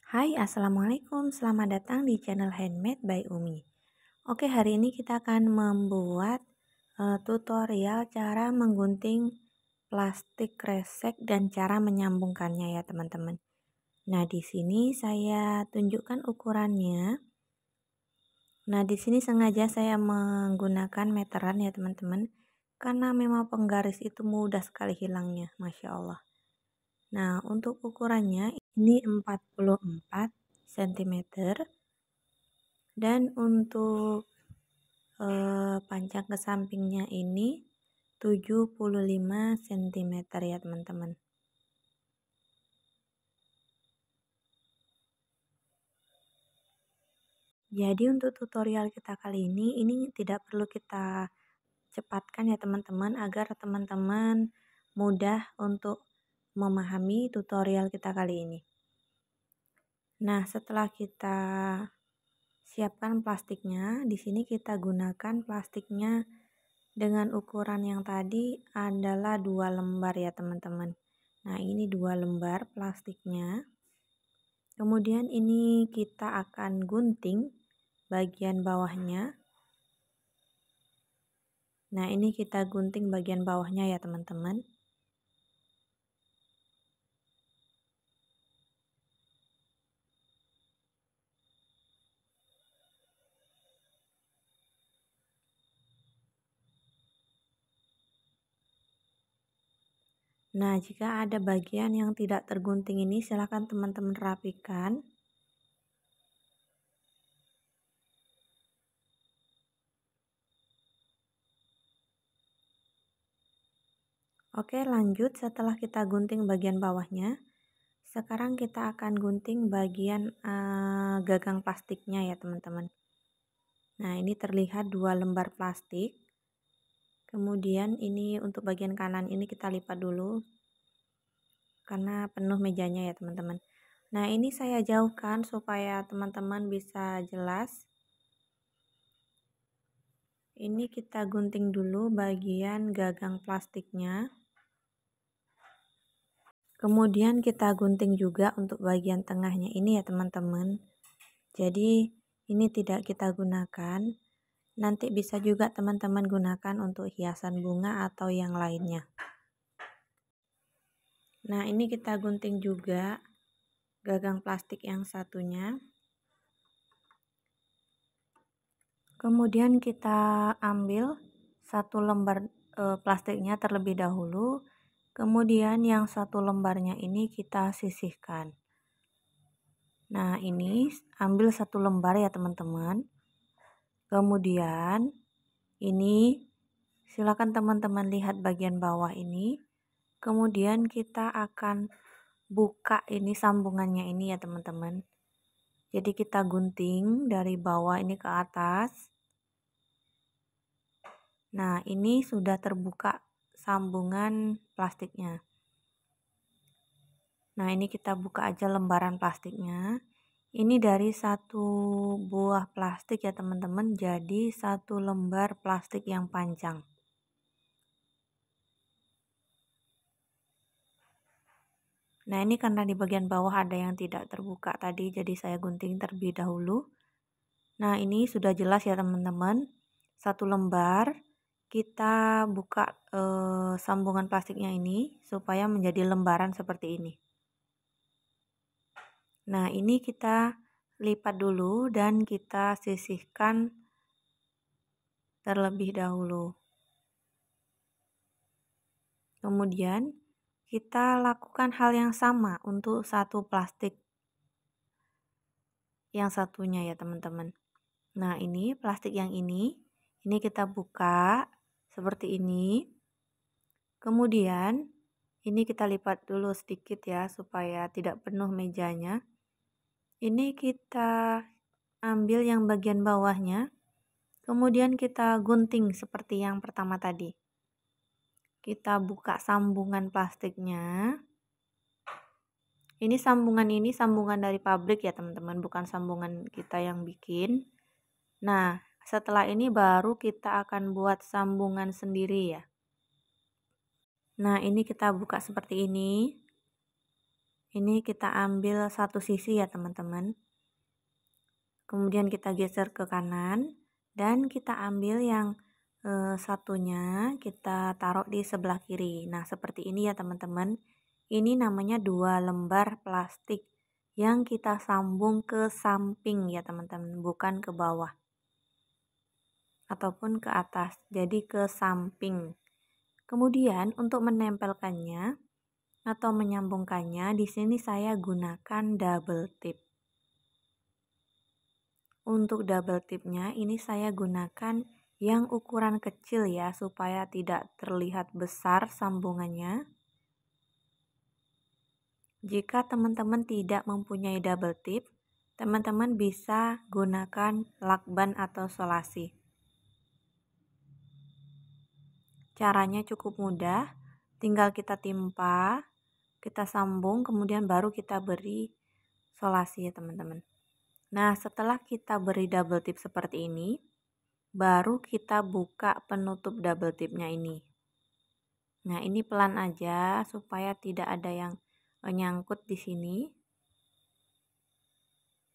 Hai, Assalamualaikum. Selamat datang di channel Handmade by Umi. Oke, hari ini kita akan membuat tutorial cara menggunting plastik kresek dan cara menyambungkannya ya, teman-teman. Nah, di sini saya tunjukkan ukurannya. Nah, di sini sengaja saya menggunakan meteran ya, teman-teman. Karena memang penggaris itu mudah sekali hilangnya, Masya Allah. Nah, untuk ukurannya ini 44 cm. Dan untuk panjang ke sampingnya ini 75 cm ya, teman-teman. Jadi untuk tutorial kita kali ini tidak perlu kita cepatkan ya, teman-teman, agar teman-teman mudah untuk memahami tutorial kita kali ini. Nah, setelah kita siapkan plastiknya, di sini kita gunakan plastiknya dengan ukuran yang tadi adalah 2 lembar ya, teman-teman. Nah, ini 2 lembar plastiknya. Kemudian ini kita akan gunting bagian bawahnya. Nah, ini kita gunting bagian bawahnya ya, teman-teman. Nah, jika ada bagian yang tidak tergunting ini, silakan teman-teman rapikan. Oke, lanjut. Setelah kita gunting bagian bawahnya, sekarang kita akan gunting bagian gagang plastiknya ya, teman-teman. Nah, ini terlihat 2 lembar plastik. Kemudian ini untuk bagian kanan ini kita lipat dulu karena penuh mejanya ya, teman-teman. Nah, ini saya jauhkan supaya teman-teman bisa jelas. Ini kita gunting dulu bagian gagang plastiknya. Kemudian kita gunting juga untuk bagian tengahnya ini ya, teman-teman. Jadi ini tidak kita gunakan. Nanti bisa juga teman-teman gunakan untuk hiasan bunga atau yang lainnya. Nah, ini kita gunting juga gagang plastik yang satunya. Kemudian kita ambil 1 lembar plastiknya terlebih dahulu. Kemudian yang 1 lembarnya ini kita sisihkan. Nah, ini ambil 1 lembar ya, teman-teman. Kemudian ini silakan teman-teman lihat bagian bawah ini. Kemudian kita akan buka ini sambungannya ini ya, teman-teman. Jadi kita gunting dari bawah ini ke atas. Nah, ini sudah terbuka sambungan plastiknya. Nah, ini kita buka aja lembaran plastiknya. Ini dari 1 buah plastik ya, teman-teman. Jadi 1 lembar plastik yang panjang. Nah, ini karena di bagian bawah ada yang tidak terbuka tadi, jadi saya gunting terlebih dahulu. Nah, ini sudah jelas ya, teman-teman. 1 lembar kita buka sambungan plastiknya ini supaya menjadi lembaran seperti ini. Nah, ini kita lipat dulu dan kita sisihkan terlebih dahulu. Kemudian kita lakukan hal yang sama untuk 1 plastik yang satunya ya, teman-teman. Nah, ini plastik yang ini kita buka seperti ini. Kemudian ini kita lipat dulu sedikit ya supaya tidak penuh mejanya. Ini kita ambil yang bagian bawahnya. Kemudian kita gunting seperti yang pertama tadi. Kita buka sambungan plastiknya. Ini sambungan dari pabrik ya, teman-teman, bukan sambungan kita yang bikin. Nah, setelah ini baru kita akan buat sambungan sendiri ya. Nah, ini kita buka seperti ini. Ini kita ambil satu sisi ya teman-teman. Kemudian kita geser ke kanan dan kita ambil yang satunya kita taruh di sebelah kiri. Nah, seperti ini ya teman-teman. Ini namanya 2 lembar plastik yang kita sambung ke samping ya teman-teman, bukan ke bawah ataupun ke atas. Jadi ke samping. Kemudian untuk menempelkannya atau menyambungkannya, di sini saya gunakan double tip. Untuk double tipnya ini saya gunakan yang ukuran kecil ya, supaya tidak terlihat besar sambungannya. Jika teman-teman tidak mempunyai double tip, teman-teman bisa gunakan lakban atau solasi. Caranya cukup mudah, tinggal kita timpa, kita sambung, kemudian baru kita beri solasi ya teman-teman. Nah, setelah kita beri double tip seperti ini, baru kita buka penutup double tipnya ini. Nah, ini pelan aja supaya tidak ada yang nyangkut di sini.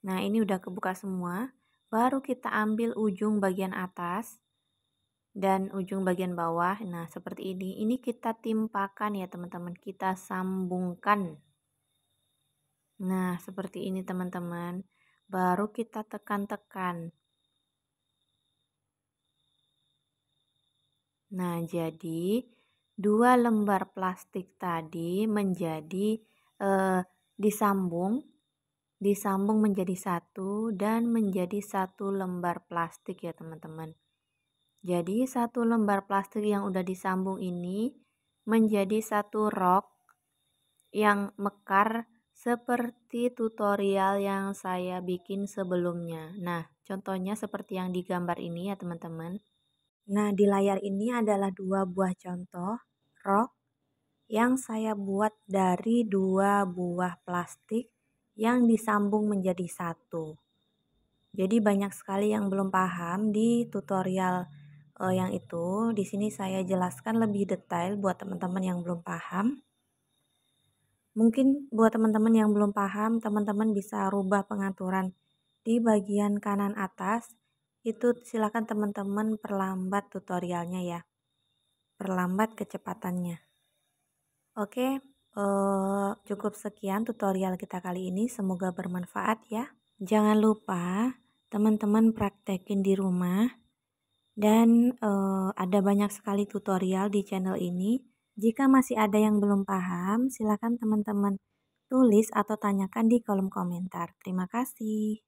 Nah, ini udah kebuka semua. Baru kita ambil ujung bagian atas dan ujung bagian bawah. Nah, seperti ini. Ini kita timpakan ya teman-teman. Kita sambungkan. Nah, seperti ini teman-teman. Baru kita tekan-tekan. Nah, jadi 2 lembar plastik tadi menjadi disambung menjadi satu dan menjadi 1 lembar plastik ya teman-teman. Jadi 1 lembar plastik yang udah disambung ini menjadi 1 rok yang mekar seperti tutorial yang saya bikin sebelumnya. Nah, contohnya seperti yang digambar ini ya teman-teman. Nah, di layar ini adalah 2 buah contoh rok yang saya buat dari 2 buah plastik yang disambung menjadi satu. Jadi banyak sekali yang belum paham di tutorial yang itu. Di sini saya jelaskan lebih detail buat teman-teman yang belum paham. Mungkin buat teman-teman yang belum paham, teman-teman bisa rubah pengaturan di bagian kanan atas. Itu silakan teman-teman perlambat tutorialnya ya. Perlambat kecepatannya. Oke, cukup sekian tutorial kita kali ini. Semoga bermanfaat ya. Jangan lupa teman-teman praktekin di rumah. Dan ada banyak sekali tutorial di channel ini. Jika masih ada yang belum paham, silakan teman-teman tulis atau tanyakan di kolom komentar. Terima kasih.